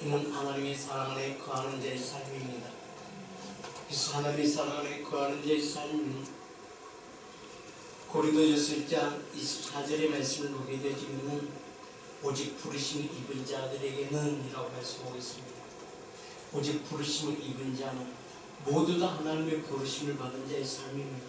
이는 하나님의 사랑 안에 거하는 자의 삶입니다. 그래서 하나님의 사랑 안에 거하는 자의 삶은 고린도전서 1장 24절의 말씀을 보게 되지만은 오직 부르심을 입은 자들에게는 이라고 말씀하고 있습니다. 오직 부르심을 입은 자는 모두 다 하나님의 부르심을 받은 자의 삶입니다.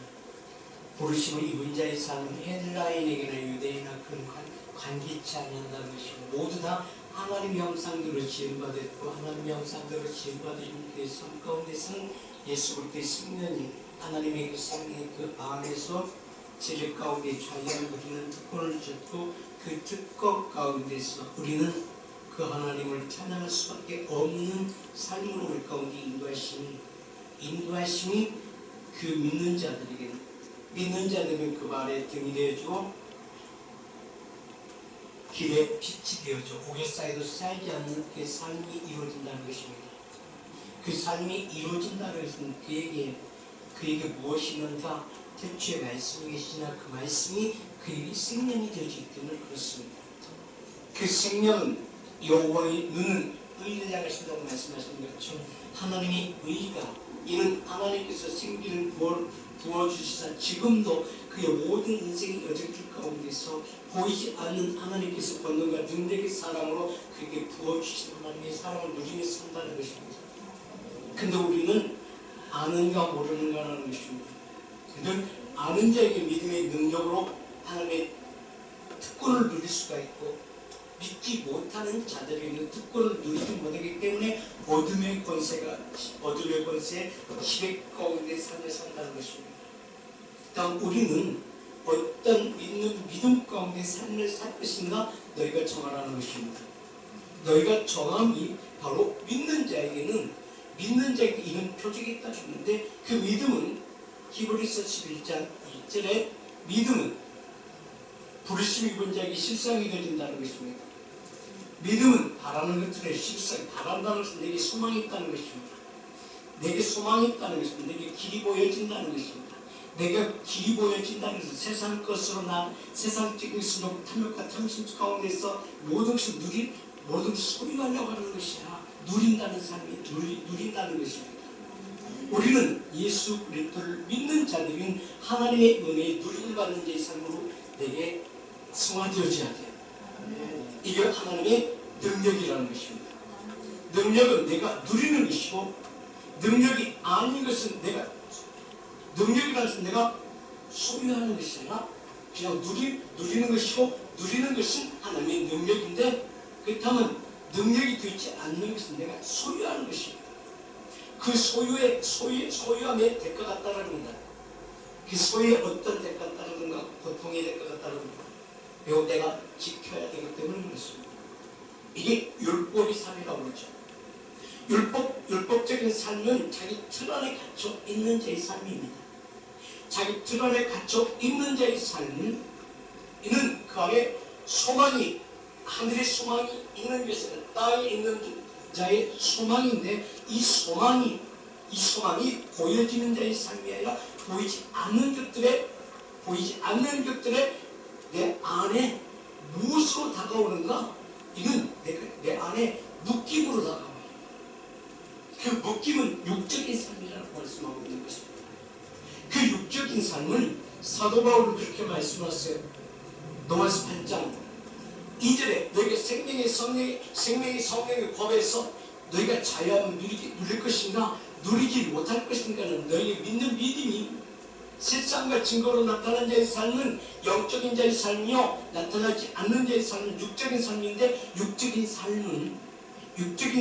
부르심을 입은 자의 삶은 헬라인에게나 유대인이나 그런 관계치 않는다는 것이고 모두 다 하나님의 형상대로 지음받았고 하나님의 형상대로 지음받은 그 삶 가운데서는 예수 그리스도의 생명이 하나님의 그 생명의 그 안에서 진리 가운데 자유함 누리는 특권을 주셨고 그 특권 가운데서 우리는 그 하나님을 찬양할 수밖에 없는 삶으로 우리 가운데 인도하심이 그 믿는 자들은 그 발에 등이 되어주고 길에 빛이 되어줘 옥에 쌓여도 쌓이지 않는 그 삶이 이루어진다는 것입니다. 그 삶이 이루어진다는 것은 그에게 무엇이 있는가? 태초에 말씀이 계시나 그 말씀이 그에게 생명이 되어지기 때문에 그렇습니다. 그 생명은 여호와의 눈은 의를 향하신다고 말씀하신 것처럼 하나님의 의가 이는 하나님께서 생기를 부어주시사 지금도 그의 모든 인생의 여정길 가운데서 보이지 않는 하나님께서 권능과 능력의 사랑으로 그에게 부어주신 하나님의 사랑을 누리며 산다는 것입니다. 근데 우리는 아는가 모르는가 하는 것입니다. 근데 아는 자에게 믿음의 능력으로 하나님의 특권을 누릴 수가 있고 믿지 못하는 자들에게는 특권을 누리지 못하기 때문에 어둠의 권세 지배 가운데 삶을 산다는 것입니다. 다음 우리는 어떤 믿음 가운데 삶을 살 것인가 너희가 정하라는 것입니다. 너희가 정함이 바로 믿는 자에게 이런 표적이 있다 주는데 그 믿음은 히브리서 11장 1절에 믿음은 부르심 입은 자에게 실상이 되어진다는 것입니다. 믿음은 바라는 것들의 실상, 바란다는 것은 내게 소망이 있다는 것입니다. 내게 소망이 있다는 것입니다. 내게 길이 보여진다는 것입니다. 내가 길이 보여진다는 것은 세상 것으로 세상적인 것으로 탐욕과 탐심 가운데서 모든 것을 소유하려고 하는 것이 아니라 누린다는 삶이 누린다는 것입니다. 우리는 예수 그리스도를 믿는 자들인 하나님의 은혜에 누림을 받는 자의 삶으로 내게 승화되어져야 돼요. 이게 하나님의 능력이라는 것입니다. 능력은 내가 누리는 것이고 능력이 아닌 것은 능력이라는 것은 내가 소유하는 것이 아니라 그냥 누리는 것이고 누리는 것은 하나님의 능력인데 그렇다면 능력이 되지 않는 것은 내가 소유하는 것입니다. 그 소유함의 대가가 따릅니다. 그 소유에 어떤 대가가 따르는가? 고통의 대가가 따릅니다. 이거 내가 지켜야 되기 때문에 그렇습니다. 이게 율법의 삶이라고 그러죠. 율법적인 삶은 자기 틀 안에 갇혀 있는 자의 삶입니다. 자기 틀 안에 갇혀 있는 자의 삶은 이는 그 안에 소망이 하늘의 소망이 있는 것은 땅에 있는 자의 소망인데 이 소망이 보여지는 자의 삶이 아니라 보이지 않는 것들에 내 안에 무엇으로 다가오는가? 이건 내 안에 묶임으로 다가옵니다. 그 묶임은 육적인 삶이라고 말씀하고 있는 것입니다. 그 육적인 삶은 사도 바울은 그렇게 말씀하세요. 로마서 8장 2절에 너희가 생명의 성령의 법에서 너희가 자유함을 누릴 것인가 누리지 못할 것인가는 너희의 믿는 믿음이 세상과 증거로 나타난 자의 삶은 영적인 자의 삶이요 나타나지 않는 자의 삶은 육적인 삶인데 육적인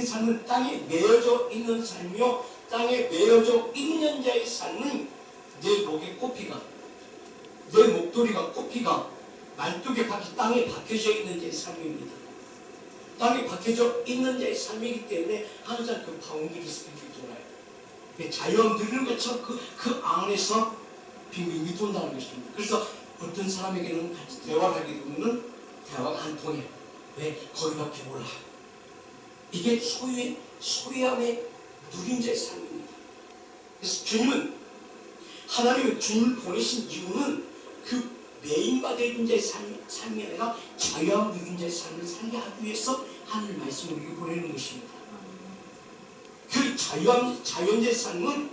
삶은 땅에 매여져 있는 삶이요 땅에 매여져 있는 자의 삶은 내 목에 꽃피가 내 목도리가 꽃피가 말뚝에 땅에 박혀져 있는 자의 삶입니다. 땅에 박혀져 있는 자의 삶이기 때문에 항상 그 바운드리 스피드를 돌아요. 자유함 누리는 것처럼 그 안에서 빙빙이 돈다는 것입니다. 그래서 어떤 사람에게는 같이 대화를 하게 되면 대화가 안 통해요. 왜? 거기밖에 몰라. 이게 소유함의 누림자의 삶입니다. 그래서 하나님은 주님을 보내신 이유는 그 매인받아 있는 자의 삶이 아니라 자유함 누린 자의 삶을 살게 하기 위해서 하늘 말씀을 우리에게 보내는 것입니다. 그 자연의 삶은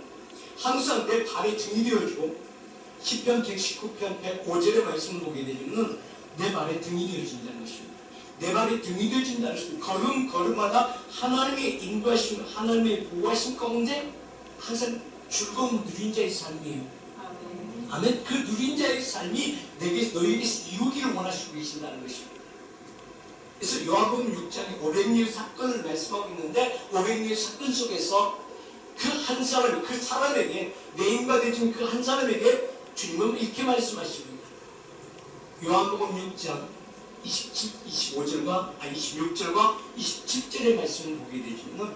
항상 내 발에 등이 되어주고, 10편 119편 105절의 말씀을 보게 되면 내 발에 등이 되어진다는 것입니다. 내 발에 등이 되어진다는 것은 걸음마다 하나님의 인도하심, 하나님의 보호하심 가운데 항상 즐거운 누린 자의 삶이에요. 아멘. 그 누린 자의 삶이 너에게서 이루기를 원하시고 계신다는 것입니다. 그래서 요한복음 6장에 500년 사건을 말씀하고 있는데, 500년 사건 속에서 그 한 사람이, 그 사람에게, 메인과 되신 그 한 사람에게 주님은 이렇게 말씀하십니다. 요한복음 6장 26절과 27절의 말씀을 보게 되시면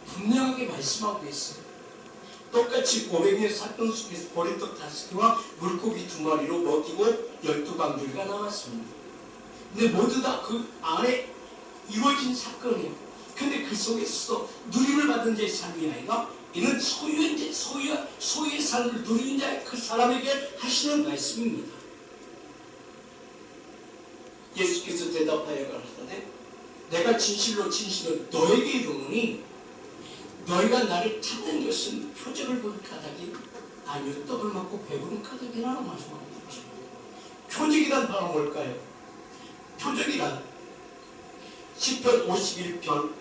분명하게 말씀하고 있어요. 똑같이 500년 사건 속에서 보리떡 5개와 물고기 2마리로 먹이고 12광주리가 나왔습니다. 근데 모두 다 그 안에 이루어진 사건이에요. 근데 그 속에서 누림을 받은 자의 삶이 아니라 이는 소유의 삶을 누린 자의 그 사람에게 하시는 말씀입니다. 예수께서 대답하여 가라사대 내가 진실로 너에게 이르노니 너희가 나를 찾는 것은 표적을 본 까닭이 아니요 떡을 먹고 배부른 까닭이라고 말씀하고 있습니다. 표적이란 바로 뭘까요? 표적이란 시편 51편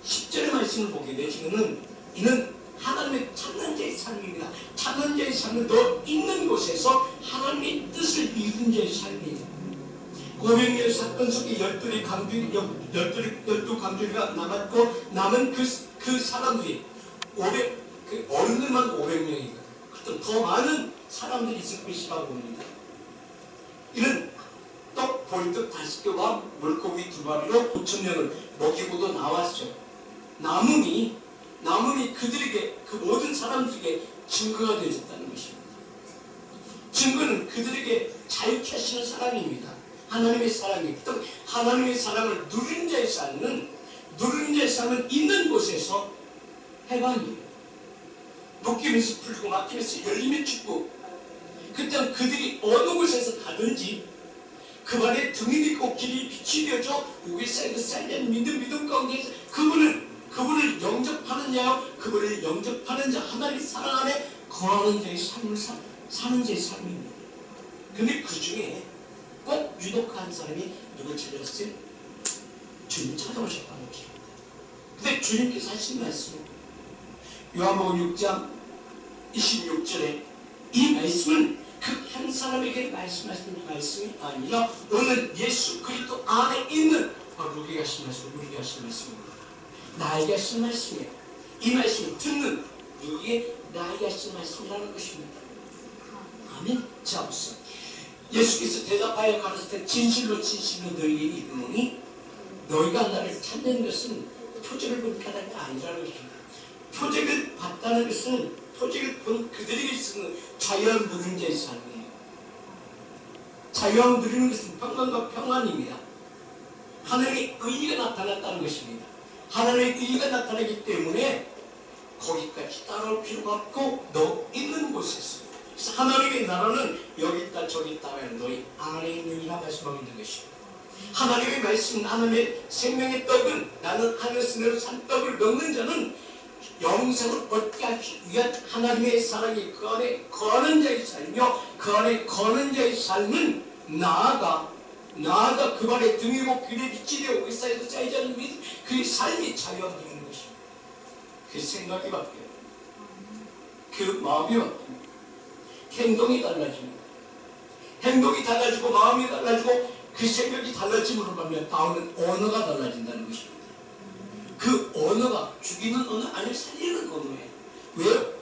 10절의 말씀을 보게 되시면 이는 하나님의 찾는 자의 삶입니다. 찾는 자의 삶은 너 있는 곳에서 하나님의 뜻을 이룬 자의 삶이에요. 500년 사건 속에 12강주리가 남았고, 남은 그 사람들이 그 어른들만 500명이거든요. 더 많은 사람들이 있을 것이라고 봅니다. 이는 떡 보리떡 5개와 물고기 2마리로 5,000명을 먹이고도 나왔죠. 남음이 그들에게, 그 모든 사람들에게 증거가 되어졌다는 것입니다. 증거는 그들에게 자유케 하시는 사랑입니다. 하나님의 사랑입니다. 또 하나님의 사랑을 누린 자의 삶은 있는 곳에서 해방이에요. 묶이면서 풀리고 막히면서 열리면 죽고, 그때 그들이 어느 곳에서 가든지 그 발에 등이 있고 길이 빛이 되어져 우리 사이드 쌓이는 믿음 가운데서 그분을 영접하는 자요, 그분을 영접하는 자, 하나님의 사랑 안에 거하는 자의 삶을 사는 자의 삶입니다. 근데 그 중에 꼭 유독 한 사람이 누굴 찾아왔어요? 주님 찾아오셨다는 것입니다. 근데 주님께서 하신 말씀은 요한복음 6장 26절에 이 말씀은 그 한 사람에게 말씀하시는 말씀이 아니라 오늘 예수 그리스도 안에 있는 우리에게 하신 말씀입니다. 나에게 하신 말씀이에요. 이 말씀을 듣는 누구에게 나에게 하신 말씀이라는 것입니다. 아멘. 자, 보세요. 예수께서 대답하여 가라사대 진실로 너희에게 이르노니 너희가 나를 찾는 것은 표적을 본 까닭이 아니라는 것입니다. 표적을 봤다는 것은 표적을 본 그들에게 쓰는 자유함 누린 자의 삶이에요. 자유함 누리는 것은 평강과 평안입니다. 하나님의 의의가 나타났다는 것입니다. 하나님의 의의가 나타나기 때문에 거기까지 따라올 필요가 없고 너 있는 곳에서, 그래서 하나님의 나라는 여기 있다 저기 있다 하면 너희 안에 있느니라 말씀하고 있는 것입니다. 하나님의 말씀, 하나님의 생명의 떡은 나는 하늘에서 내려산 떡을 먹는 자는 영생을 얻게 하기 위한 하나님의 사랑이 그 안에 거하는 자의 삶이며, 그 안에 거하는 자의 삶은 나아가 그 발에 등이고 귀에 빛이 되어 그 사이에서 쌓이지 않는 그 삶이 자유함 누리는 것입니다. 그 생각이 바뀌어요. 그 마음이 바뀝니다. 행동이 달라집니다. 행동이 달라지고 마음이 달라지고 그 생각이 달라짐으로 말하면 나오는 언어가 달라진다는 것입니다. 그 언어가 죽이는 언어 아니면 살리는 언어예요. 왜요?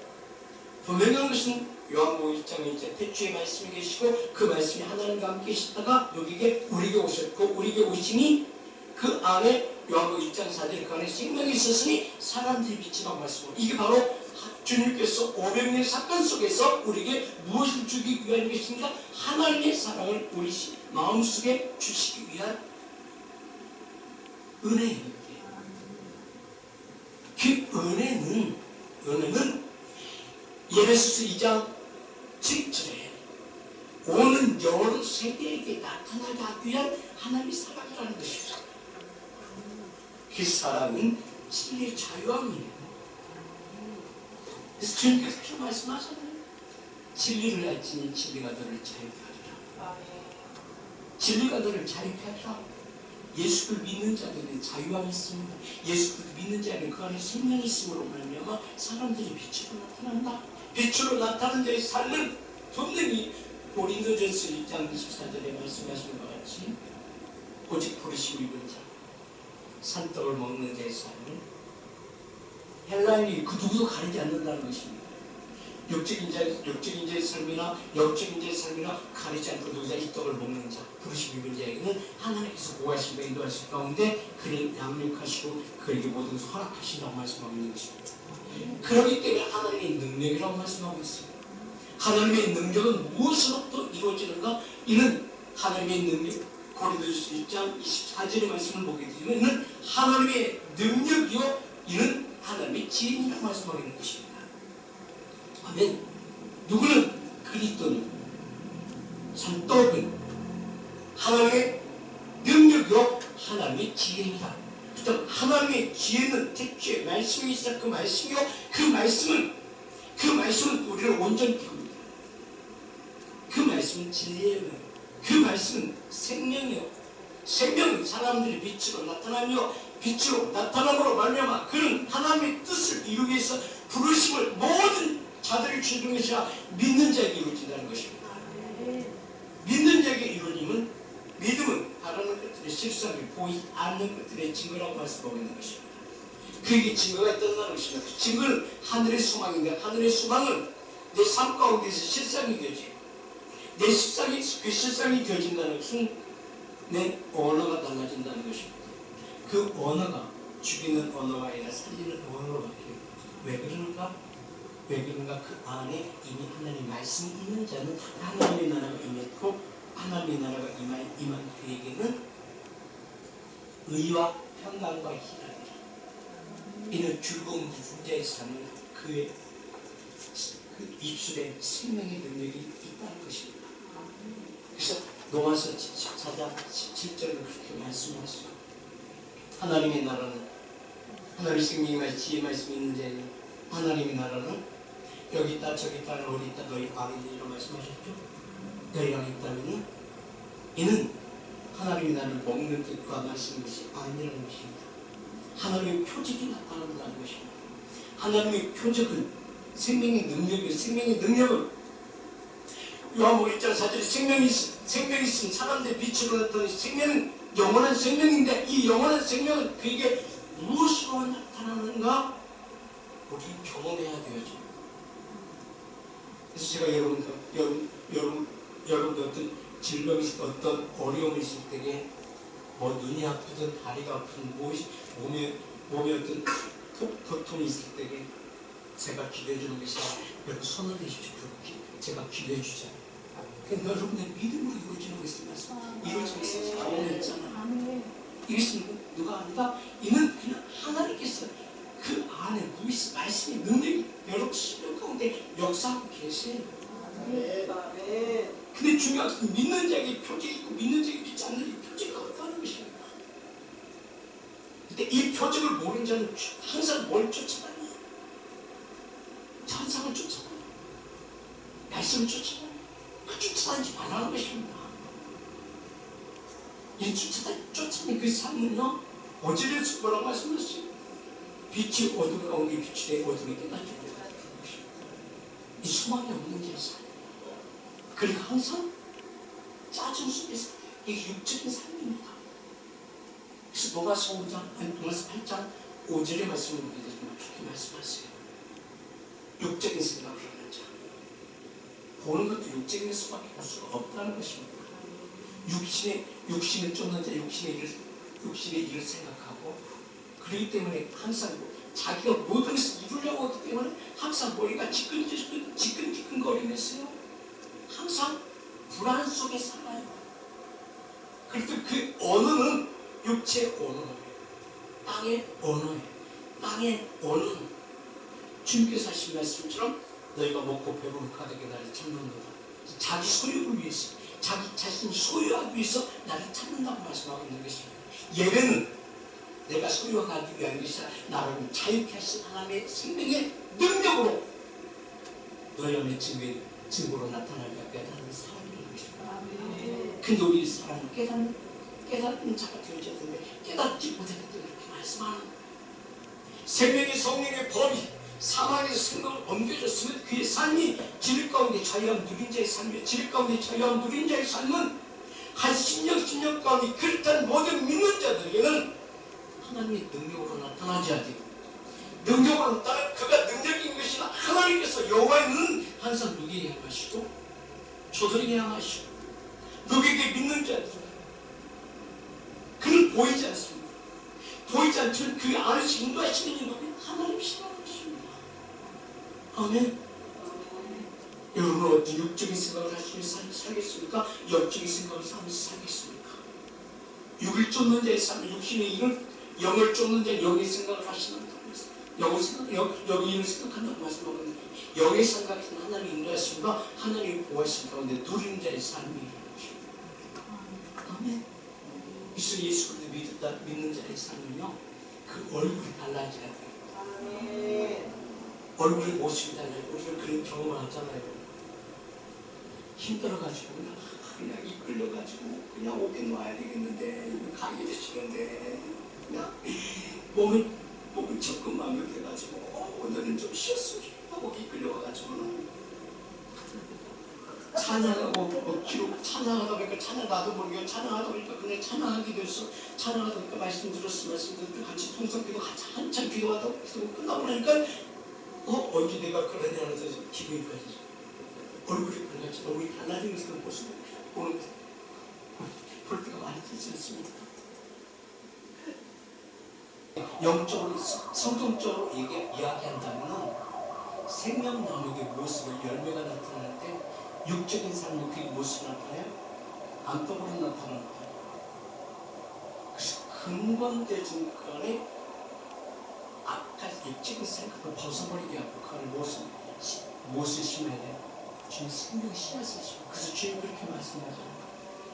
분명한 것은 요한복음 1장에 이제 태초에 말씀이 계시고 그 말씀이 하나님과 함께 계시다가 여기에 우리에게 오셨고 우리에게 오시니 그 안에 요한복음 1장 4절 그 안에 생명이 있었으니 사람들이 빛이라고 말씀합니다. 이게 바로 주님께서 500년 사건 속에서 우리에게 무엇을 주기 위한 것인가? 하나님의 사랑을 우리 마음속에 주시기 위한 은혜예요. 그 은혜는 예배소서 2장 7절에 오는 여러 세대에게 나타나게 하기 위한 하나님의 사랑이라는 것입니다. 그 사랑은 진리의 자유함이에요. 그래서 주님께서 그렇게 말씀하잖아요. 진리를 알지니 진리가 너를 자유케 하리라. 진리가 너를 자유케 하리라. 예수를 믿는 자들은 자유함이 있습니다. 예수를 믿는 자는 그 안에 생명이 있음으로 말미암아 사람들이 빛으로 나타난다. 빛으로 나타나는 자의 삶은 분명히 고린도전서 1장 24절에 말씀하시는 것 같이 오직 부르심 입은 자, 산떡을 먹는 자의 삶은 헬라인이 그 누구도 가리지 않는다는 것입니다. 육적인 자의 삶이나 영적인 자의 삶이나 가리지 않고 누구나 이 떡을 먹는 자, 부르심 입은 자에게는 하나님께서 보호하시고 인도하실 가운데 그를 양육하시고 그에게 모든 것을 허락하신다고 말씀하고 있는 것입니다. 그렇기 때문에 하나님의 능력이라고 말씀하고 있습니다. 하나님의 능력은 무엇으로부터 이루어지는가? 이는 하나님의 능력, 고린도전서 1장 24절의 말씀을 보게 되면 이는 하나님의 능력이요 이는 하나님의 지혜라고 말씀하고 있는 것입니다. 아멘. 누구는 그리스도는 산떡은 하나님의 능력이요 하나님의 지혜이다. 그렇다면 하나님의 지혜는 태초에 말씀이 있어 그 말씀이요 그 말씀은 우리를 온전히 비웁니다. 그 말씀은 진리예요. 그 말씀은 생명이요. 생명은 사람들이 빛으로 나타나며 빛으로 나타남으로 말미암아 그는 하나님의 뜻을 이루기 위해서 부르심을 모든 자들이 주는 것이 아니라 믿는 자에게 이루어진다는 것입니다. 믿는 자에게 이루어짐은 믿음은 바라는 것들의 실상이 보이지 않는 것들의 증거라고 말씀하고 있는 것입니다. 그에게 증거가 있다는 것입니다. 그 증거는 하늘의 소망인데 하늘의 소망은 내 삶 가운데서 실상이 되지. 내 실상이 되어진다는 것은 내 언어가 달라진다는 것입니다. 그 언어가 죽이는 언어가 아니라 살리는 언어로 바뀌어요. 왜 그러는가? 그 안에 이미 하나님 말씀이 있는 자는 하나님의 나라가 임했고 하나님의 나라가 임한 그에게는 의와 평강과 희락이라. 이는 즐거운 부자의 삶은 그의 그 입술에 생명의 능력이 있다는 것입니다. 그래서 로마서 14장 17절은 그렇게 말씀하셨어요. 하나님의 나라는 하나님의 생명의 말씀, 지혜의 말씀이 있는 자에는 하나님의 나라는 여기 있다 저기 있다 어디 있다 너희 안에 있다고 말씀하셨죠. 너희 안에 있다면 이는 하나님의 나라를 먹는 뜻과 말씀인 것이 아니라는 것입니다. 하나님의 표적이 나타난다는 것입니다. 하나님의 표적은 생명의 능력은 요한복음 1장 4절에 생명이 있으면 사람들의 빛으로 나타나는 생명은 영원한 생명인데 이 영원한 생명은 그에게 무엇으로 나타나는가? 우리 경험해야 되죠. 그래서 제가 여러분들 어떤 질병이 있을 때 어떤 어려움이 있을 때에 뭐 눈이 아프든 다리가 아프든 몸에 어떤 고통이 있을 때에 제가 기도해 주는 것이 여러분 손을 대십시오. 제가 기도해 주잖아요. 그러니까 여러분의 믿음으로 이루어지는 것입니다. 이루어지는 것이 경험했잖아요. 이것은 누가 아니다? 이는 그냥 하나님께서 그 안에 말씀의 능력이 여러분 심령 가운데 역사하고 계세요. 근데 중요한 것은 믿는 자에게 표적이 있고 믿는 자에게 믿지 않는 이 표적이 없다는 것입니다. 근데 이 표적을 모르는 자는 항상 뭘 쫓아다녀요? 천상을 쫓아다녀요. 말씀을 쫓아다녀요. 그 쫓아다니지 말라는 것입니다. 이 쫓아다니는 그 삶은요 어제를 뭐라고 말씀하셨어요? 빛이 어둠 가운데 빛이 내 어둠이 깨닫게 이 소망이 없는 자의 삶. 그리고 항상 짜증 속에서 이게 육적인 삶입니다. 그래서 로마서 8장 5절의 말씀을 보게 되지만 그렇게 말씀하세요. 육적인 생각을 하는 자. 보는 것도 육적인 수밖에 볼 수가 없다는 것입니다. 육신을 쫓는 자, 육신의 일을 생각하고 그렇기 때문에 항상 자기가 모든 것을 이루려고 하기 때문에 항상 머리가 지끈지끈거리면서요. 항상 불안 속에 살아요. 그래서 그 언어는 육체의 언어예요. 땅의 언어는 주님께서 하신 말씀처럼 너희가 먹고 배부른 가득히 나를 찾는도다. 자기 소유를 위해서 자기 자신이 소유하기 위해서 나를 찾는다고 말씀하고 있는 것입니다. 예배는 내가 소유하기 위한 것이 아니라 나를 자유케 하신 하나님의 생명의 능력으로 너희 안에 증거로 나타나게 깨닫는 사람이라는 것입니다. 근데 우리 사람은 깨닫는 자가 되어져야 되는데 깨닫지 못했기 때문에 이렇게 말씀하는 거예요. 생명의 성령의 법이 사망에서 생명을 옮겨줬으면 그의 삶이 진리 가운데 자유함 누린 자의 삶이에요. 진리 가운데 자유함 누린 자의 삶은 한 10년 가운데 그렇다는 모든 믿는 자들에게는 하나님의 능력으로 나타나줘야 돼요. 능력으로 나타나 그가 능력인 것이 하나님께서 여호와의 눈은 항상 누구에게 향하시고 저들에게 향하시고 누구에게 믿는 자들 그는 보이지 않습니다. 보이지 않지만 그 안에서 인도하시는 이들이 하나님이시라는 것입니다. 아멘. 여러분은 어떤 육적인 생각을 하시면서 살겠습니까? 영적인 생각을 하면서 살겠습니까? 육을 쫓는 자의 삶, 육신의 일을 영을 쫓는 자의 영의 생각을 하시는 영의 생각한다고 말씀하는데 영의 생각은 하나님의 인도하심과 하나님의 보호하심 가운데 누린 자의 삶이라는 것입니다. 아멘. 예수 그리스도 믿는 자의 삶은요, 그 얼굴이 달라져야 돼요. 얼굴의 모습이 달라요. 우리는 그런 경험을 하잖아요. 힘들어가지고 그냥 이끌려가지고 그냥 오게 놔야 되겠는데 가기 되시는데 그냥 몸을 조금 망가져가지고 오늘은 좀 쉬었으면 하고 이끌려가가지고는 찬양하고 억지로 찬양하다 보니까 나도 모르게 찬양하다 보니까 그냥 찬양하게 돼서 찬양하다 보니까 말씀 들었어 같이 통성기도 한참 기도하다 끝나고 나니까 언제 내가 그러냐면서 기분이 빠지죠. 얼굴이 달라지고 얼굴이 달라진 것을 보시면 오늘 볼 때가 많이 되지 않습니까? 영적으로 성경적으로 이야기한다면 생명나무의 모습을 열매가 나타날 때 육적인 삶의 그 모습이 나타나요? 안쪽으로 나타납니다. 그래서 근본되진 간에 아까 육적인 생각을 벗어버리게 하고 그 안에 무엇을 심어야 돼요? 주님 생명의 씨앗을 심어. 그래서 주님 그렇게 말씀하잖아요.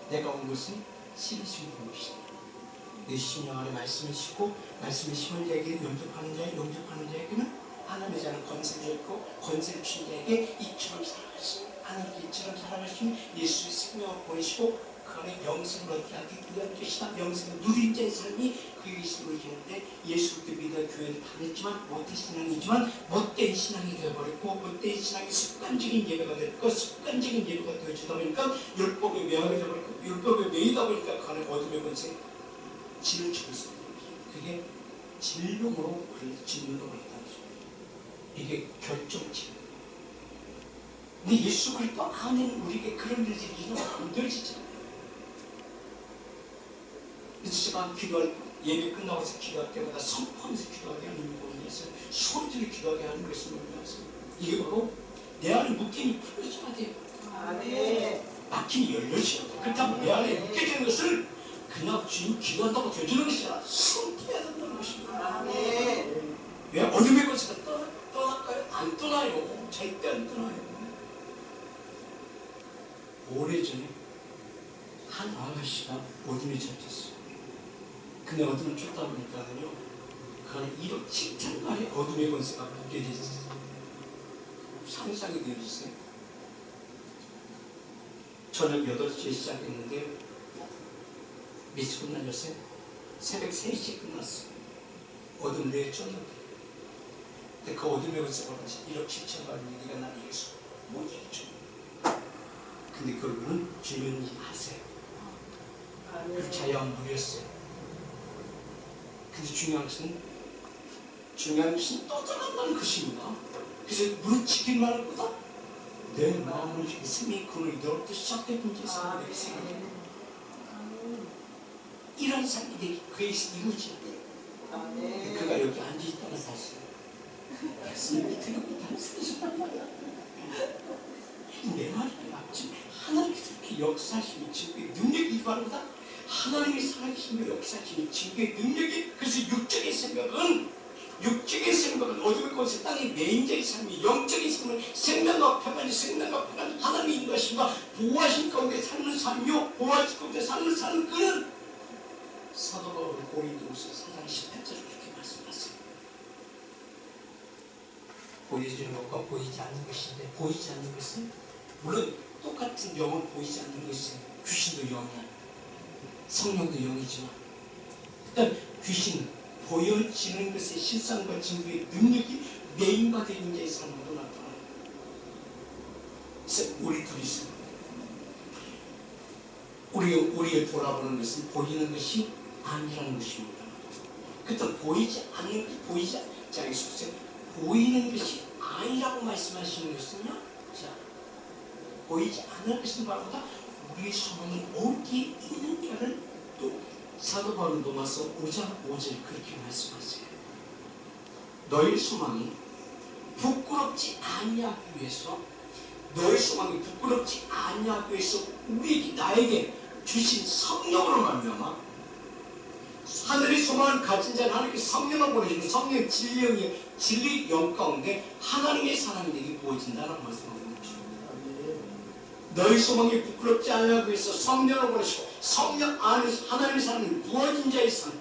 내가 온 것은 씨를 심는 것이다. 내 심령 안에 말씀을 심고 말씀을 심은 자에게 영접하는 자에게는 하나님의 자는 권세를 줬고 권세를 준 자에게 이처럼 살아가시니 하나님께 이처럼 살아가시니 예수의 생명을 보내시고 그 안에 영생을 얻게 하기 위한 것이다. 영생을 누린 자의 삶이 그에게 있음을 얘기하는데 예수 그리스도 믿어 교회를 다녔지만 못된 신앙이지만 못된 신앙이 되어버렸고 못된 신앙이 습관적인 예배가 되었고 습관적인 예배가 되어지다 보니까 율법에 매하게 되어버렸고 율법에 매이다 보니까 그 안에 어둠의 권세 진을 치고 있습니다. 그게 질병으로 짓눌러 버렸다는 것입니다. 이게 결정체. 근데 예수 그리스도 안에는 우리에게 그런 일들이 일어나지잖아요. 그래서 제가 기도할 예배 끝나고서 기도할 때마다 선포하면서 기도하게 하는 부분에서 소리를 기도하게 하는 것을 몰라서 이게 바로 내 안에 묶임이 풀어져야 돼요. 막힘이 열려져야 돼요. 그렇다면 내 안에 묶여지는 것을 그냥 주님 기도한다고 되어주는 것이 아니라 선포해야 된다는 것입니다. 왜 어둠의 것을 떠날까요? 안 떠나요. 절대 안 떠나요. 오래전에 한 아가씨가 어둠에 젖혔어요. 근데 어둠을 쫓다 보니까요, 그 안에 1억 7천만의 어둠의 권세가 묶여져 있었어요. 상상이 되어졌어요. 저녁 8시에 시작했는데 몇 시 끝났어요? 새벽 3시에 끝났어요. 어둠 내에 쫓는데. 근데 그 어둠의 권세가 1억 7천만이 네가 나를 이겨서 못 이겼죠. 근데 그분은 주님은 하세요. 그 자유함 누렸어요. 근데 중요한 것은 떠들어간다는 것입니다. 그래서 무릎치기만 할 거다. 내 마음을 생명의 근원이 너로부터 시작된 제 삶이 생각해요. 이런 삶이 되기 그의 이루어져야 돼요. 그가 여기 앉아있다는 사실. 말씀을 들으고 말씀하셨단 말이야. 내 말이 맞지. 하나님께서 이렇게 역사하시는 증거의 능력이 이바랍니다. 하나님이 살아계시며 역사하시는 증거의 능력이. 그래서 육적인 생각은 어둠의 곳에 땅의 메인적인 삶이 영적인 삶은 생명과 평안 하나님의 인도하심과 보호하신 가운데 사는 삶이요 보호하신 가운데 사는 삶은 그는 사도 바울은 고린도후서 4장 18절을 그렇게 말씀하세요. 보여지는 것과 보이지 않는 것인데, 보이지 않는 것은 물론 똑같은 영을 보이지 않는 것이 귀신도 영이야, 성령도 영이지만, 일단 귀신은 보여지는 것의 실상과 증거의 능력이 내인화되는 자의 삶으로 나타나요. 그래서 우리 둘이서 우리를 돌아보는 것은 보이는 것이 아니라는 것입니다. 그때 보이지 않는 것, 보이는 것이 아니라고 말씀하시는 것은요, 자, 보이지 않는 것은 바로 우리의 소망이 어디에 있는가를 또 사도 바울은 로마서 5장 5절 그렇게 말씀하세요. 너희 소망이 부끄럽지 아니하기 위해서, 너희 소망이 부끄럽지 아니하기 위해서 우리에게, 나에게 주신 성령으로 말미암아, 하늘의 소망을 가진 자는 하나님께 성령을 보내주는 성령 진리 영 가운데 하나님의 사랑이 내게 부어진다는 말씀을 해주십니다. 너희 소망이 부끄럽지 않으려고 위해서 성령을 보내시고, 성령 안에서 하나님의 사랑이 부어진 자의 삶,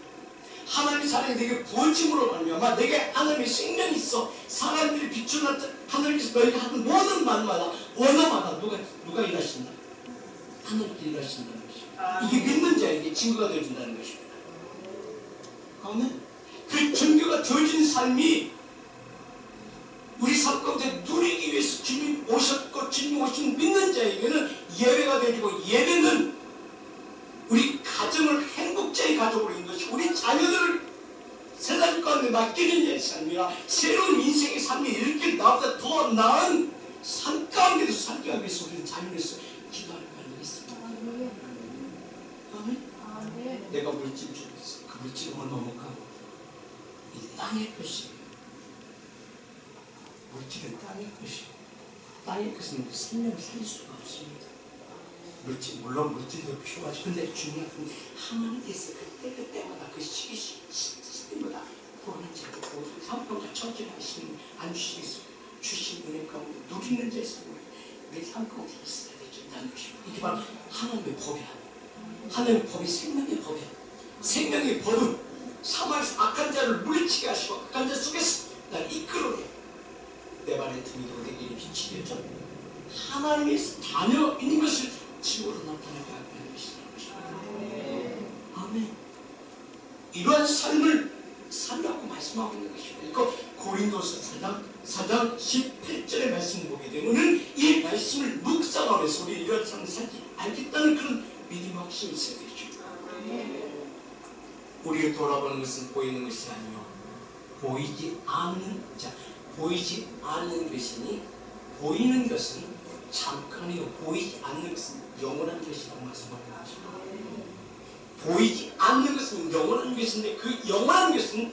하나님의 사랑이 내게 부어짐으로 말미암아 내게 하나님의 생명이 있어. 사람들이 비추는 하나님께서 너희가 하는 모든 말마다, 언어마다 누가 일하신다? 하나님께 일하신다는 것입니다. 이게 믿는 자에게 증거가 되어준다는 것입니다. 아멘. 그 증거가 되어진 삶이 우리 삶 가운데 누리기 위해서 주님 오셨고, 주님 오신 믿는 자에게는 예배가 되어지고, 예배는 우리 가정을 행복자의 가족으로 있는 것이, 우리 자녀들을 세상 가운데 맡기는 자의 삶이라, 새로운 인생의 삶이 이렇게 나보다 더 나은 삶 가운데도 살게 하기 위해서 우리는 자녀에서 기도할 필요가 있습니다. 아멘. 내가 물질 주겠어. 그 물질을 넘어가고 이 땅의 것이, 물질은 땅의 것이고, 땅의 것은 생명을 살릴 수가 없습니다. 물론 물질도 필요하죠. 근데 중요한 건 하나님께서 그때마다 그 시기마다 보는 자고, 삶가운데 처지하시는 안 주시겠어요? 주신 은혜 가운데 누리는 자에서 우리 삶 가운데 있어야 된다는 것입니다. 이게 바로 하나님의 법이야. 하나님의 법이 생명의 법이야. 생명의 법은 사망에서 악한 자를 물리치게 하시고, 악한 자 속에서 날 이끌어내 내 발의 등이로 내게 빛이 되죠. 하나님의 자녀 있는 것을 지구로 나타나게 하는 것이다. 아멘. 이러한 삶을 살라고 말씀하고 있는 것입니다. 이거 고린도서 4장 18절의 말씀을 보게 되면은 이 말씀을 묵상하면서 우리 이러한 삶을 살기 알겠다는 그런 믿음 확신이 있어야 되죠. 우리를 돌아보는 것은 보이는 것이 아니요, 보이지 않는 것이니, 보이는 것은 잠깐이요, 보이지 않는 것은 영원한 것이라고 말씀하는 것입니다. 보이지 않는 것은 영원한 것인데, 그 영원한 것은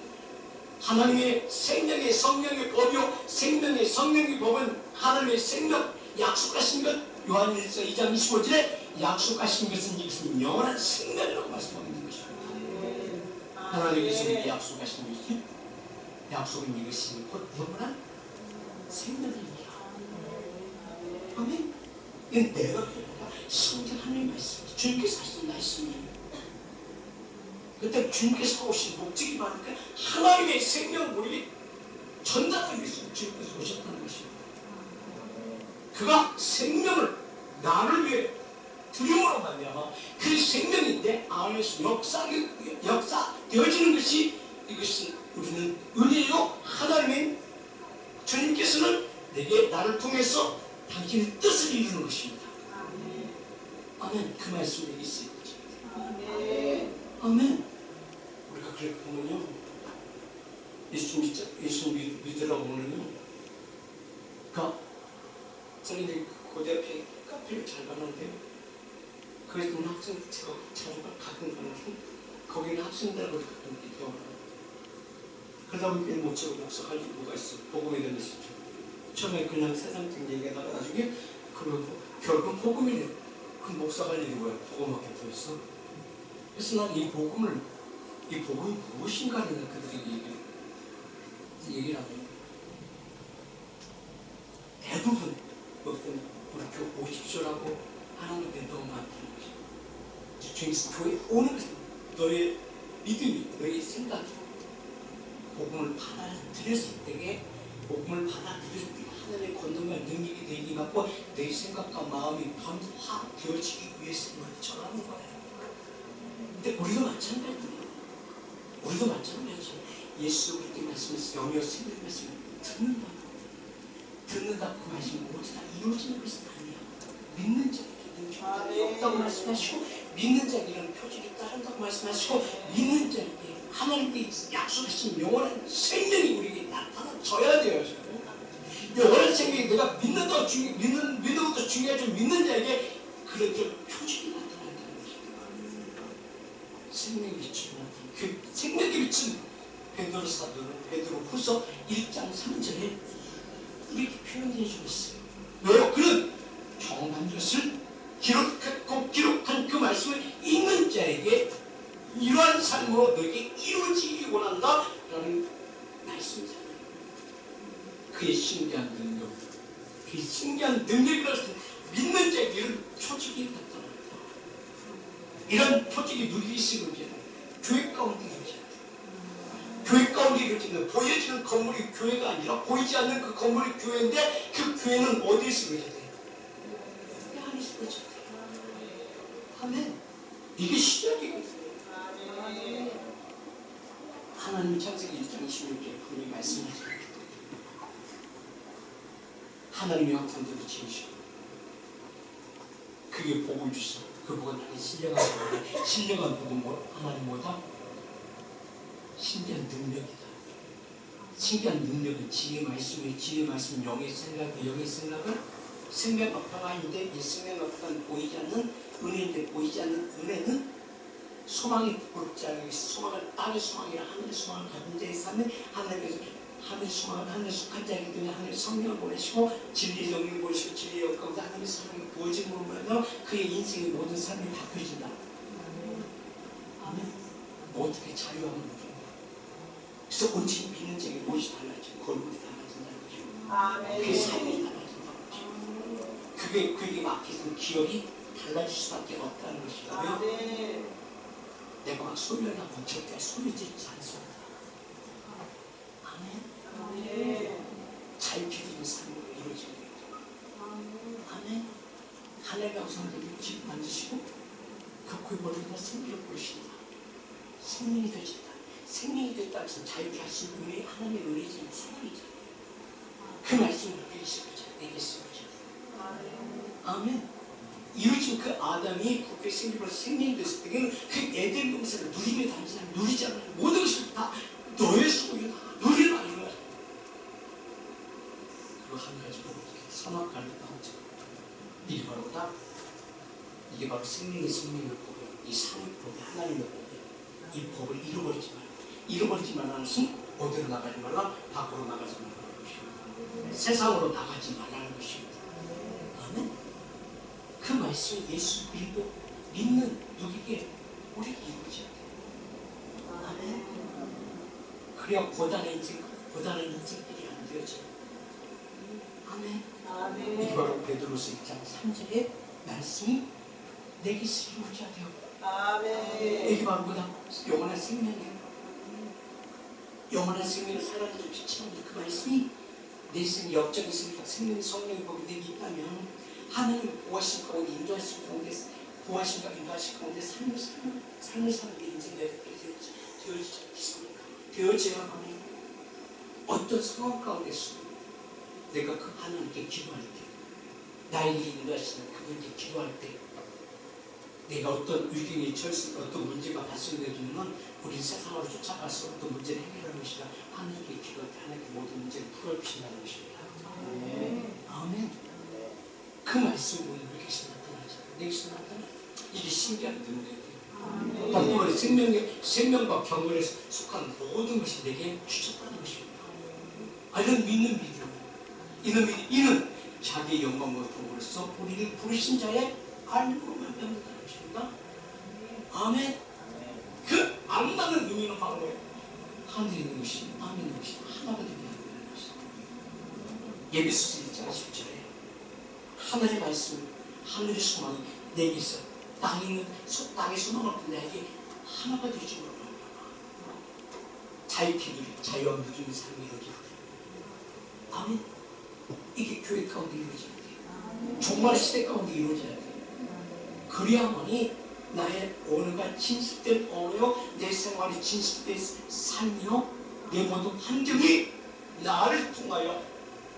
하나님의 생명의 성령의 법이요, 생명의 성령의 법은 하나님의 생명 약속하신 것, 요한일서 2장 25절에 약속하신 것은 이것은 영원한 생명이라고 말씀하고 있는 것입니다. 하나님께서 우리에게 약속하신 것이, 약속은 이것이 곧 영원한 생명입니다. 아멘. 이건 내가 아니라 성경 하나님의 말씀이지, 주님께서 하신 말씀이에요. 그때 주님께서 오신 목적이 많으니까 하나님의 생명을 우리에게 전달하기 위해서 주님께서 오셨다는 것입니다. 그가 생명을 나를 위해 드림으로 말미암아 그 생명이 내 안에서 역사되어지는 것이, 이것은 우리는 은혜요, 하나님의 주님께서는 내게 나를 통해서 당신의 뜻을 이루는 것입니다. 아멘. 그 말씀이 있어야 되죠. 아멘. 우리가 그렇게 보면요, 예수 믿으라고 보면요, 저는 이제 고대 앞에 카페를 잘 가는데요, 거기서 보면 학생, 제가 자주 가끔 가는데, 거기는 학생들하고 가끔 기도하고, 그러다 보니까 목사할 이유가 있어. 복음에 대한 것이죠. 처음에 그냥 세상적 얘기하다가 나중에 결국 복음이네. 그 목사가 할 일이 뭐야? 복음밖에 없어. 그래서 난 이 복음이 무엇인가를 그들에게 얘기를 하고, 대부분 우리 교회 오십시오라고 하는 게 너무 많다는 거죠. 주님께서 교회 오는 것은 너의 믿음이, 너의 생각이 복음을 받아들였을 때에 복음을 받아들일 때 하나님의 권능과 능력이 내게 임하고 내 생각과 마음이 변화되어지기 위해서 이걸 전하는 거예요. 근데 우리도 마찬가지예요. 우리도 마찬가지예요. 예수 그리스도의 말씀에서 영역 생명의 말씀을 듣는다고 그 말씀이 모두 다 이루어지는 것은 아니야. 믿는 자에게 능력이 없다고 말씀하시고, 믿는 자에게 이런 표적이 따른다고 말씀하시고, 믿는 자에게 하나님께 약속하신 영원한 생명이 우리에게 나타나져야 돼요. 영원한 생명이 내가 믿는 것도 중요하지만 믿는 자에게 그런 표적이 나타난다는 것입니다. 생명이 비추는 그 생명이 비춘 베드로 사도는 베드로후서 1장 3절에 이렇게 표현해 주고 있어요. 왜요? 그는 경험한 것을 기록한 그 말씀을 읽는 자에게 이러한 삶으로 너에게 이루어지기 원한다 라는 말씀이잖아요. 그의 신기한 능력, 그 신기한 능력이라서 믿는 자에게 이런 표적이 나타납니다. 이런 표적이 누구에게 있으면 교회 가운데 이루어져야 돼요. 교회 가운데 이루어지는 보여지는 건물이 교회가 아니라 보이지 않는 그 건물이 교회인데 그 교회는 어디에 이루어져야 돼요? 내 안에 이루어져야 돼요. 아멘. 이게 시작이거든요. 하나님 창세기 1장 26절에 분명히 말씀하십니다. 하나님이 형상대로 지으시고 그게 복을 주시고 그 복은 하나님 신령한 복은 하나님 뭐다? 신기한 능력이다. 신기한 능력은 지혜의 말씀, 영의 생각은 생명 앞화가 있는데 이 생명 앞화는 보이지 않는 은혜인데 보이지 않는 은혜는 소망이 부끄럽지 않은 소망을 땅의 소망이라 하늘의 소망을 가진 자에 사는 하나님께서 하늘의 소망을 하늘에 속한 자이기 때문에 하늘의 성령을 보내시고 진리의 영을 보내시고 진리의 영 가운데 하나님의 사랑이 부어짐으로 말하여 그의 인생의 모든 삶이 바뀌어진다. 아멘. 뭐 어떻게 자유함을 누린다. 그래서 온전히 믿는 자에게 무엇이 달라지고 걸음이 달라진다는 거죠. 아멘. 그의 삶이 달라진다는 거죠. 그에게 맡기는 기억이 달라질 수밖에 없다는 것이다. 아멘. 내가 막 소리를 하고 절대 소리 지르지 않습니다. 아멘. 잘 기르는 삶으로 이루어지는 거죠. 아멘. 하나님의 우상들을 집 만드시고 그 구해버리고 생기를 부르신다. 생명이 되신다. 생명이 됐다 해서 자유케 하신 은혜, 하나님의 은혜지만 생명이잖아요. 그 말씀을 내게 쓰고자, 내게 쓰고자. 아멘. 이루어진 그 아담이 그렇게 생기로 생명이 됐을 때는 그 에덴 동산을 누리며 다니지 않아요. 누리지 않아요. 모든 것을 다 너의 소유다. 누리라 이런 거죠. 그리고 한 가지 보고 선악과를 따먹죠. 이게 바로 뭐다? 이게 바로 생명의 법이에요. 이 산의 법이 하나님의 법이에요. 이 법을 잃어버리지 말라는 것은 어디로 나가지 말라? 밖으로 나가지 말라는 것입니다. 세상으로 나가지 말라는 것입니다. 아멘. 그 말씀이 예수 그리스도 믿는 누구에게 우리가 이루어져야 돼요. 아멘. 그래야 고단한 인생들이 안 되어져요. 아멘. 아멘. 이게 바로 베드로서 1장 3절의 말씀이 내게 이루어져야 돼요. 아멘. 이게 바로 뭐다? 영원한 생명이에요. 영원한 생명을 사랑하는 빛이라는 그 말씀이 내 생의 역적인 생명의 성령의 법이 내게 있다면 하나님 보호하신 가운데 인도하신 가운데 보호하신가 인도하신 가운데 삶을 사는 게 인생이 되어지지 않겠습니까? 되어져야만 어떤 상황 가운데서 내가 그 하나님께 기도할 때 나에게 인도하시는 그분께 기도할 때 내가 어떤 위기에 처했을 어떤 문제가 발생되면 우리 세상으로 쫓아가서 어떤 문제를 해결하는 것이라 하나님께 기도할 때 하나님께 모든 문제를 풀어주신다는 것입니다. 아멘. 그 말씀이 오늘 우리에게서 나타나잖아요. 내게서 나타나. 이게 신기한 능력이에요. 단번에 생명과 경건에 속한 모든 것이 내게 주셨다는 것입니다. 이런 믿는 믿음. 이는 자기의 영광과 도구로서 우리를 부르신 자의 알고만 변한다는 것입니다. 아멘. 그 안다는 의미는 바로 뭐예요? 하늘에 있는 것이 땅에 있는 것이 하나가 되게 한다는 것입니다. 예배소서 1장 10절에 하늘의 말씀, 하늘의 소망이 내게 있어. 땅의 소망을 내게 하나가 되지 못합니다. 자유케 누리, 자유와 누리는 삶이 이루어지고 아멘. 이게 교회 가운데 이루어져야 돼요. 종말 시대 가운데 이루어져야 돼요. 그래야만이 나의 언어가 진실된 언어요, 내 생활이 진실된 삶이요, 내 모든 환경이 나를 통하여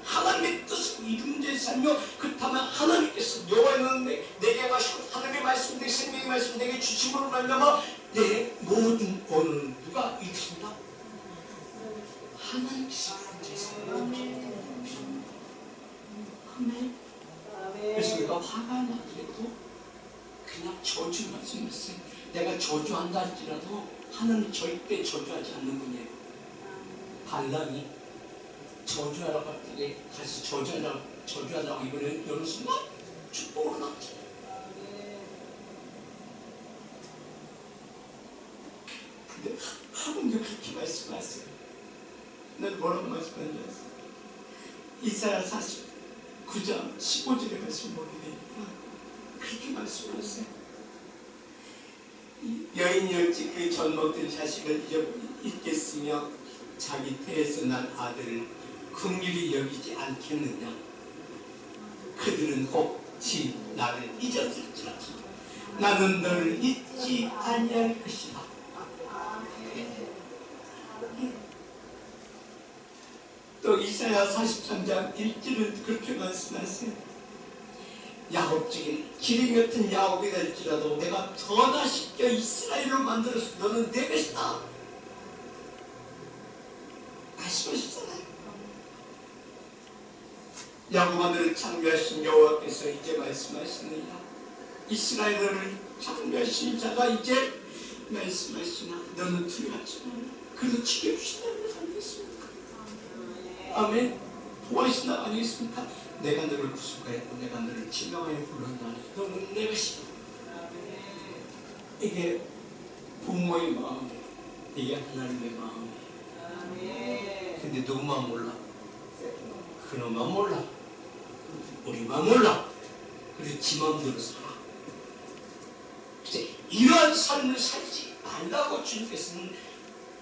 하나님의 뜻을 이루는 데 살며, 그렇다면 하나님께서 여호와는 내게 하시고 하나님의 말씀, 내 생명의 말씀 내게 주심으로 말미암아 내 모든 언어는 누가 이루신다? 하나님께서 이루는 데 살며. 아멘. 그래서 내가 화가 나더라도 그냥 저주 말씀했어요. 내가 저주한다 할지라도 하나님 절대 저주하지 않는 분이에요. 발람이 저주하라고 할 때 다시 저주하라고 이번에 여는 순간 축복으로 나왔죠. 근데 하나님 그렇게 말씀하세요. 난 뭐라고 말씀하는지 아세요? 이사야 49장 15절의 말씀 보게 되니까 그렇게 말씀하세요. 여인이었지 그 전 먹던 자식을 잊겠으며 자기 태에서 난 아들을 긍휼히 여기지 않겠느냐. 그들은 혹시 나를 잊었을지라도 나는 너를 잊지 아니할 것이다. 또 이사야 43장 1절은 그렇게 말씀하세요. 야곱 중에 기름 같은 야곱이 될지라도 내가 전화시켜 이스라엘로 만들어서 너는 내 것이다 말씀하셨잖아요. 야곱 아들을 창조하신 여호와께서 이제 말씀하시느냐. 이스라엘을 창조하신 자가 이제 말씀하시나 너는 두려워하지 마라. 그래도 지켜주신다는 것 아니겠습니까? 아멘. 도와주신다 아니겠습니까? 내가 너를 구속하였고 내가 너를 지명하여 불렀나니 너는 내 것이다. 이게 부모의 마음이에요. 이게 하나님의 마음이에요. 근데 누구만 몰라? 그놈만 몰라. 우리만 몰라. 그래서 지 마음대로 살아. 이러한 삶을 살지 말라고 주님께서는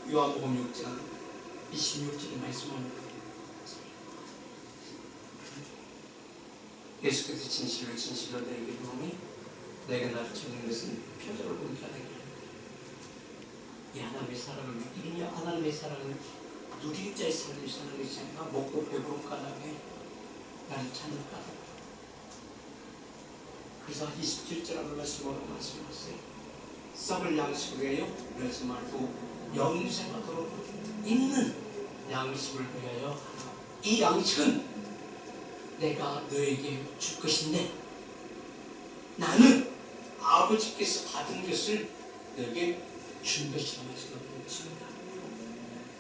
요한복음 6장 26절에 말씀합니다. 예수께서 진실로 진실로 내게 이르노니 내가 나를 찾는 것은 표적을 본 자에게 이 하나님의 사랑을 이루며 하나님의 사랑을 누린 자의 삶을 사는 것이 아니라 먹고 배부른 까닭에 나를 찾는 까닭. 그래서 27절하고 말씀으로 말씀하세요. 썩을 양식을 위하여 그러지 말고 영생하도록 있는 양식을 위하여 이 양식은 내가 너에게 줄 것인데 나는 아버지께서 받은 것을 너에게 준 것이라 말씀하고 있습니다.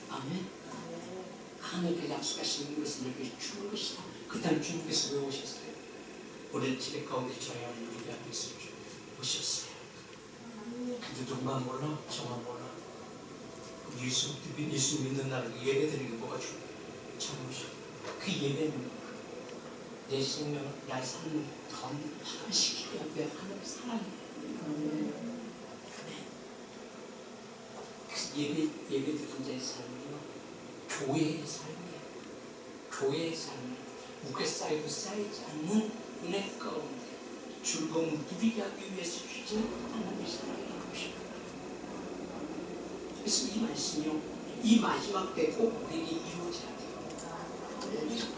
아멘. 하나님께 약속하시는 것을 너에게 준 것이다. 그 다음 주님께서 왜 오셨어요? 우리 지대 가운데 저희와 우리 앞에서 오셨어요. 근데 누구만 몰라? 저만 몰라. 예수 믿는 나를 예배드리는 게 뭐가 중요해요? 참 오셔. 그 예배는 내 생명을 날 사는 더 화가시키기 위해 하는 사랑이에요. 그래서 예배드리는 자의 삶이요, 교회의 삶이에요. 교회의 삶은 무게 쌓이고 쌓이지 않는 은혜 가운데 즐거움 누리게 하기 위해서 주신 하나님의 사랑이라는 것입니다. 그래서 이 말씀이요, 이 마지막 때 꼭 우리에게 이루어져야 돼요.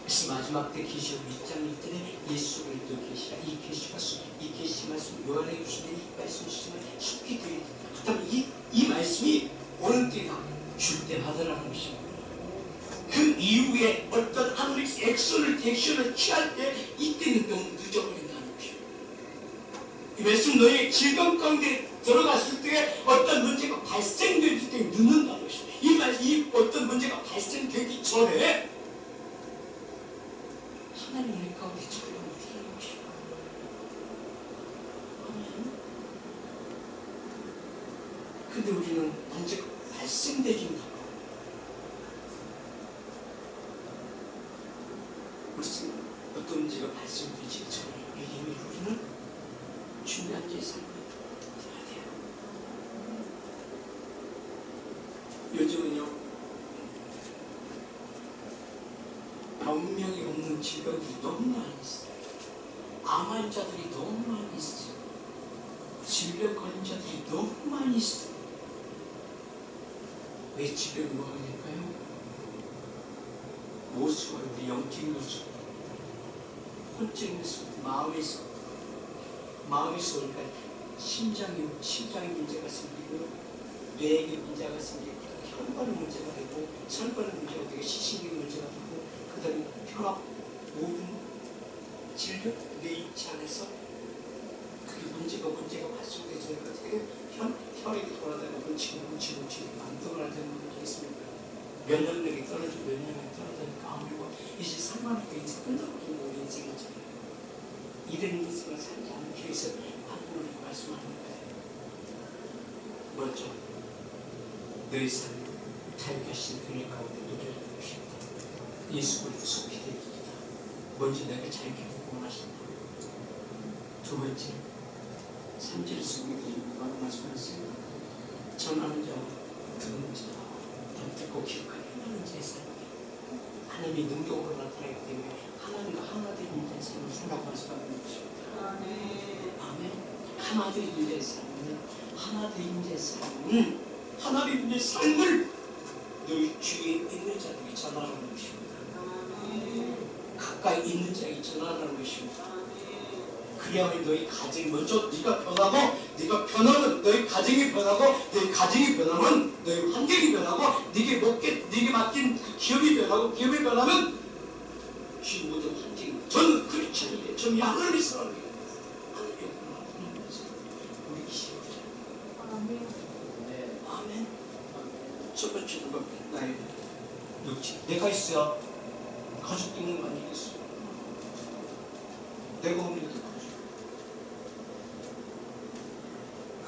그래서 마지막 때 계시록 1장 1절에 예수 그리스도 계시라. 이 계시 말씀 요한에 주시는 이 말씀 주시면 쉽게 드립니다. 그렇다면 이 말씀이 어느 때가 줄 때마다라는 것입니다. 그 이후에 어떤 하나님의 액션을 취할 때 이때는 너무 늦어버린다는 것입니다. 이 말씀 너의 즐거움 가운데 들어갔을 때 어떤 문제가 발생될 때 늦는다는 것입니다. 이 어떤 문제가 발생되기 전에 하나님 은혜 가운데 즐거움을 드리는 것입니다. 근데 우리는 문제가 발생되긴 하고 어떤 문제가 발생되지 전에 미리 우리는 중요한 제 삶을 해야 돼요. 요즘은요, 질병들이 너무 많이 있어요. 암 환자들이 너무 많이 있어요. 질병 걸린 자들이 너무 많이 있어요. 왜 질병이 오게 될까요? 모수가 우리 영적 모수, 혼적 모수, 마음에서 그러니까 심장에 문제가 생기고 뇌에 문제가 생기고 혈관에 문제가 되고 혈관에 문제가 되고 시신경에 문제가 되고 그 다음에 혈압 모든 질병 내 인체 안에서 그게 문제가 발생되니까 되게 혈액이 돌아다니고 뭉치고 안 돌아다니는 문제가 있습니다. 면역력이 떨어지니까 아무리고 이제 살만하게 인생 끝나버리는 우리 인생이잖아요. 이런 인생을 살지 않기 위해서 하나님이 말씀하는 거예요. 먼저 너희 삶 자유하신 그의 가운데 누리는 것입니다. 예수 그리스도 속히 되기이다. 먼저 내가 자유케 복음하신다. 두 번째 3절 성경이 바로 말씀하셨어요. 전하는 자와 듣는 자 듣고 기억하는 자의 삶이 하나님의 능력으로 나타나기 때문에 하나님과 하나 되는 자의 삶을 살라고 말씀하는 것입니다. 아멘. 하나 되는 자의 삶은 하나 되는 자의 삶을 너희 주위에 있는 자들이 전하는 것입니다. 가까이 있는 자에게 전하는 것입니다. 그래야만 너희 가정이 먼저 네가 변하면 너희 가정이 변하고 너희 가정이 변하면 너희 환경이 변하고 네게 맡긴 그 기업이 변하고 기업이 변하면 그 모든 환경이 저는 크리스천이에요. 저는 하나님의 사람이에요. 하나님의 우리 기업이죠. 아멘. 첫 번째 누가 나의 육체 내가 있어야 가족도 있는 거 아니겠어? 내가 없는데도 가족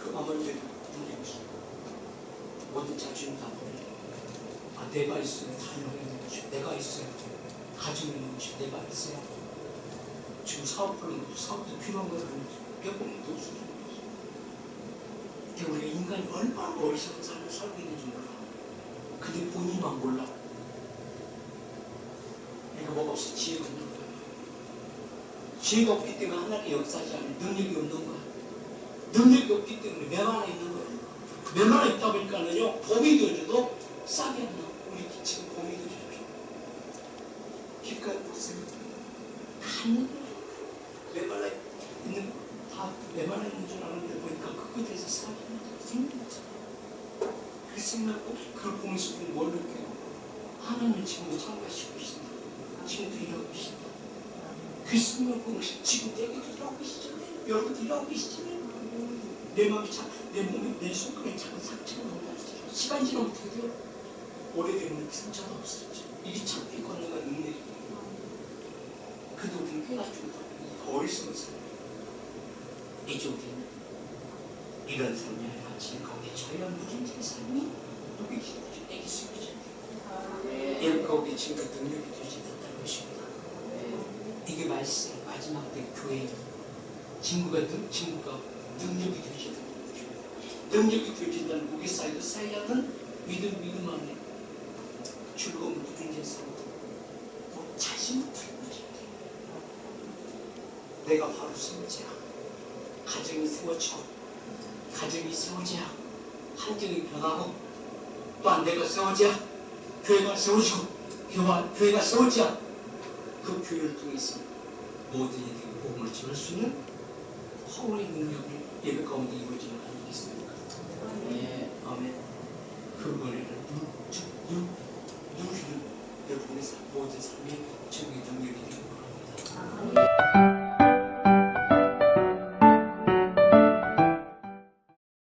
그 어머니들이 문제가 있어. 모든 자주는 다 버려. 내가 있어야 다 있는 것이 내가 있어야 가지고 있는 것이 내가 있어야 지금 사업도 필요한 건 아니지. 배고픔도 없어. 우리가 인간이 얼마나 어리석은 삶을 살고 있는지 몰라. 근데 본인만 몰라. 내가 뭐가 없어? 지혜가 없는 거야. 지혜가 없기 때문에 하나님의 역사하지 않는 능력이 없는 거야. 능력이 없기 때문에 매만에 있는 거야. 매만에 있다 보니까는요, 봄이 되어줘도 싹이 안 나. 우리 지금 봄이 되어줘도. 길가에 보세요. 다 있는 거야. 매만에 있는 거. 다 매만에 있는 줄 아는데 보니까 그 끝에서 싹이 나서 생겼잖아. 그 생각고 그걸 보면서 우리는 뭘 느껴요? 하나님은 지금 참가하시고 계신다. 지금 일하고 계신다. 그 생각을 보면서 지금 내가 일하고 계시잖아요. 여러분 일하고 계시잖아요. 내 마음이 내 몸에 내 손가락에 작은 상처가 나온다. 시간이 지나면 어떻게 돼요? 오래되면 상처가 없어졌죠. 이게 참기 걷는 건 능력이에요. 그래도 우리는 깨닫지도 못하고 어리석은 사람. 이제 우리는 이런 삶이 아니라 지금 가운데 저희와 무진자의 삶이 누구이시죠? 애기 수이죠. 이런 가운데 지금과 능력이 되지 못할 것입니다. 이게 말씀 마지막 때 교회 친구가 능력이 되지 못할 것입니다. 능력이 되진다는 우리 사이도 쌓여야는 믿음 안에 즐거움을 누리는 삶 자신을 드리는 것입니다. 내가 바로 세워져야 가정이 세워져야 환경이 변하고 또한 내가 세워져야 교회가 세워지고 교회가 세워져야 그 교회를 통해서 모든 이들에게 복음을 전할 수 있는 허물의 능력이 예배 가운데 이루어지는 거 아니겠습니까? 아멘. 그 은혜를 누리는 여러분의 모든 삶의 정의 능력이 되기 바랍니다.